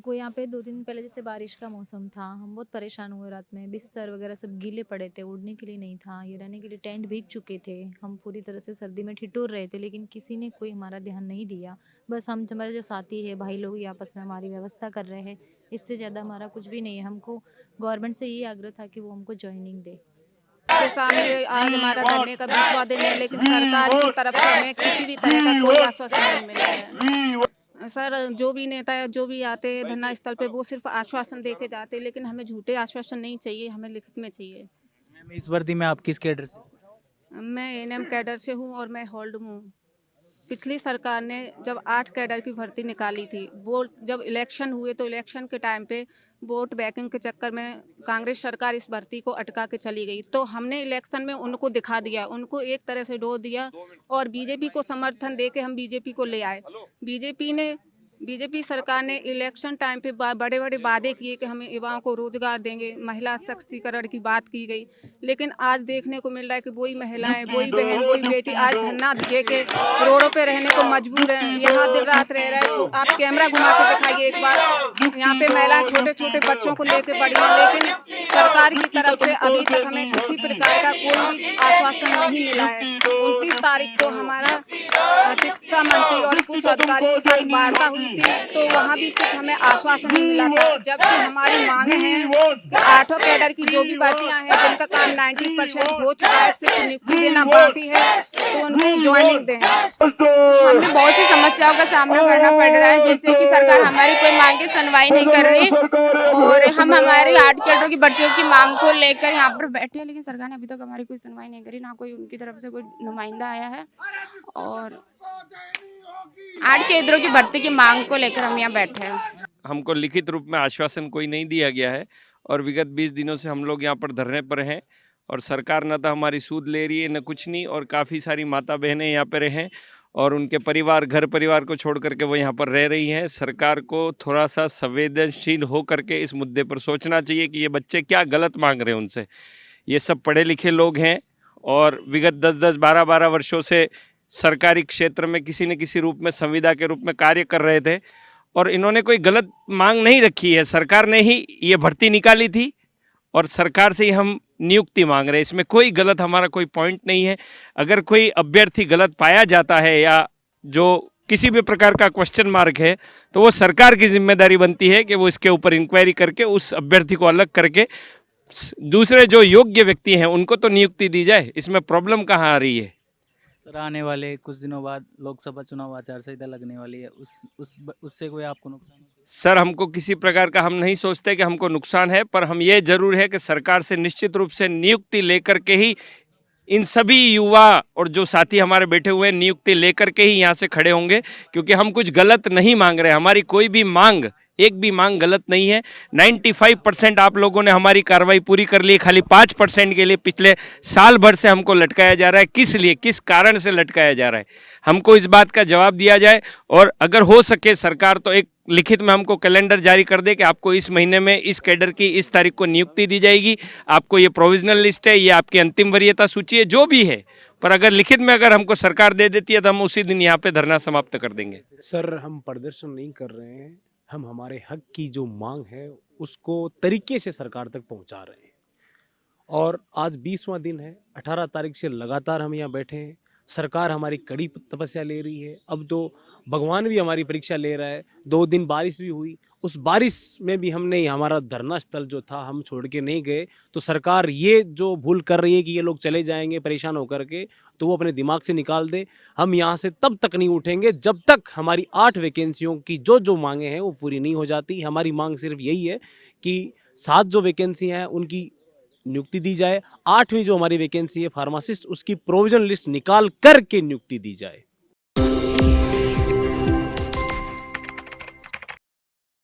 हमको यहाँ पे 2 दिन पहले जैसे बारिश का मौसम था, हम बहुत परेशान हुए रात में, बिस्तर वगैरह सब गीले पड़े थे, उड़ने के लिए नहीं था, ये रहने के लिए टेंट भीग चुके थे। हम पूरी तरह से सर्दी में ठिठुर रहे थे, लेकिन किसी ने कोई हमारा ध्यान नहीं दिया। बस हम हमारे जो साथी है, भाई लोग ही आपस में हमारी व्यवस्था कर रहे हैं, इससे ज़्यादा हमारा कुछ भी नहीं है। हमको गवर्नमेंट से यही आग्रह था कि वो हमको जॉइनिंग दे। के सामने आज हमारा धरने का 20वां दिन है, लेकिन सरकार की तरफ से हमें किसी भी तरह का कोई आश्वासन नहीं मिला है। सर, जो भी नेता है, जो भी आते हैं धरना स्थल पे, वो सिर्फ आश्वासन दे के जाते हैं, लेकिन हमें झूठे आश्वासन नहीं चाहिए, हमें लिखित में चाहिए। मैम, इस वर्दी में आप किस कैडर से? मैं एएनएम कैडर से हूँ और मैं होल्ड हूँ। पिछली सरकार ने जब 8 कैडर की भर्ती निकाली थी, वो जब इलेक्शन हुए तो इलेक्शन के टाइम पे वोट बैंकिंग के चक्कर में कांग्रेस सरकार इस भर्ती को अटका के चली गई। तो हमने इलेक्शन में उनको दिखा दिया, उनको एक तरह से डो दिया और बीजेपी को समर्थन दे के हम बीजेपी को ले आए। बीजेपी सरकार ने इलेक्शन टाइम पे बड़े बड़े वादे किए कि हम युवाओं को रोजगार देंगे, महिला सशक्तिकरण की बात की गई, लेकिन आज देखने को मिल रहा है कि वही महिलाएं, वही बहन, वही बेटी आज धरना दे के रोडों पे रहने को मजबूर हैं। यहाँ दिन रात रह रहे हैं। आप कैमरा घुमा के दिखाइए एक बार, यहाँ पे महिलाएं छोटे छोटे बच्चों को लेके पड़ी हैं, लेकिन सरकार की तरफ से अभी तक हमें किसी प्रकार का कोई भी आश्वासन नहीं मिला है। 29 तारीख को हमारा शिक्षा मंत्री और कुछ अधिकारियों के साथ वार्ता हुई थी, तो वहाँ भी सिर्फ हमें आश्वासन नहीं मिला था, जबकि हमारी मांगे हैं कि 8 कैडर की जो भी भर्तियाँ हैं जिनका काम 90% हो चुका है, सिर्फ नियुक्ति देना बाकी है, तो उनको ज्वाइनिंग दें। हमें बहुत सी समस्याओं का सामना करना पड़ रहा है, जैसे कि सरकार हमारी कोई मांग की सुनवाई नहीं कर रही और हम हमारी 8 कैडरों की भर्तियों की मांग को लेकर यहाँ पर बैठे हैं, लेकिन सरकार ने अभी तक हमारी कोई सुनवाई नहीं करी, ना कोई उनकी तरफ से कोई नुमाइंदा आया है। और 8 कैडरों की भर्ती की मांग को लेकर हम यहाँ बैठे हैं। हमको लिखित रूप में आश्वासन कोई नहीं दिया गया है और विगत 20 दिनों से हम लोग यहाँ पर धरने पर हैं और सरकार न तो हमारी सूद ले रही है न कुछ नहीं, और काफ़ी सारी माता बहनें यहाँ पर हैं और उनके परिवार, घर परिवार को छोड़ करके वो यहाँ पर रह रही हैं। सरकार को थोड़ा सा संवेदनशील हो करके इस मुद्दे पर सोचना चाहिए कि ये बच्चे क्या गलत मांग रहे हैं उनसे। ये सब पढ़े लिखे लोग हैं और विगत 10-10, 12-12 वर्षों से सरकारी क्षेत्र में किसी न किसी रूप में संविदा के रूप में कार्य कर रहे थे और इन्होंने कोई गलत मांग नहीं रखी है। सरकार ने ही ये भर्ती निकाली थी और सरकार से ही हम नियुक्ति मांग रहे हैं। इसमें कोई गलत हमारा कोई पॉइंट नहीं है। अगर कोई अभ्यर्थी गलत पाया जाता है या जो किसी भी प्रकार का क्वेश्चन मार्क है, तो वो सरकार की जिम्मेदारी बनती है कि वो इसके ऊपर इंक्वायरी करके उस अभ्यर्थी को अलग करके दूसरे जो योग्य व्यक्ति हैं उनको तो नियुक्ति दी जाए। इसमें प्रॉब्लम कहाँ आ रही है? सर, आने वाले कुछ दिनों बाद लोकसभा चुनाव आचार संहिता लगने वाली है, उससे कोई आपको नुकसान? सर, हमको किसी प्रकार का हम नहीं सोचते कि हमको नुकसान है, पर हम ये जरूर है कि सरकार से निश्चित रूप से नियुक्ति लेकर के ही इन सभी युवा और जो साथी हमारे बैठे हुए हैं नियुक्ति लेकर के ही यहाँ से खड़े होंगे, क्योंकि हम कुछ गलत नहीं मांग रहे। हमारी कोई भी मांग, एक भी मांग गलत नहीं है। 95% आप लोगों ने हमारी कार्रवाई पूरी कर ली, खाली 5% के लिए पिछले साल भर से हमको लटकाया जा रहा है। किस लिए, किस कारण से लटकाया जा रहा है, हमको इस बात का जवाब दिया जाए। और अगर हो सके सरकार तो एक लिखित में हमको कैलेंडर जारी कर दे कि आपको इस महीने में इस कैडर की इस तारीख को नियुक्ति दी जाएगी, आपको ये प्रोविजनल लिस्ट है, ये आपकी अंतिम वरीयता सूची है, जो भी है। पर अगर लिखित में अगर हमको सरकार दे देती है तो हम उसी दिन यहाँ पे धरना समाप्त कर देंगे। सर, हम प्रदर्शन नहीं कर रहे हैं, हम हमारे हक की जो मांग है उसको तरीके से सरकार तक पहुंचा रहे हैं। और आज 20वां दिन है, 18 तारीख से लगातार हम यहाँ बैठे हैं। सरकार हमारी कड़ी तपस्या ले रही है, अब तो भगवान भी हमारी परीक्षा ले रहा है। 2 दिन बारिश भी हुई, उस बारिश में भी हमने हमारा धरना स्थल जो था हम छोड़ के नहीं गए। तो सरकार ये जो भूल कर रही है कि ये लोग चले जाएंगे परेशान होकर के, तो वो अपने दिमाग से निकाल दे। हम यहाँ से तब तक नहीं उठेंगे जब तक हमारी 8 वैकेंसियों की जो मांगे हैं वो पूरी नहीं हो जाती। हमारी मांग सिर्फ यही है कि 7 जो वैकेंसी हैं उनकी नियुक्ति दी जाए, 8वीं जो हमारी वैकेंसी है फार्मासिस्ट, उसकी प्रोविजन लिस्ट निकाल करके नियुक्ति दी जाए।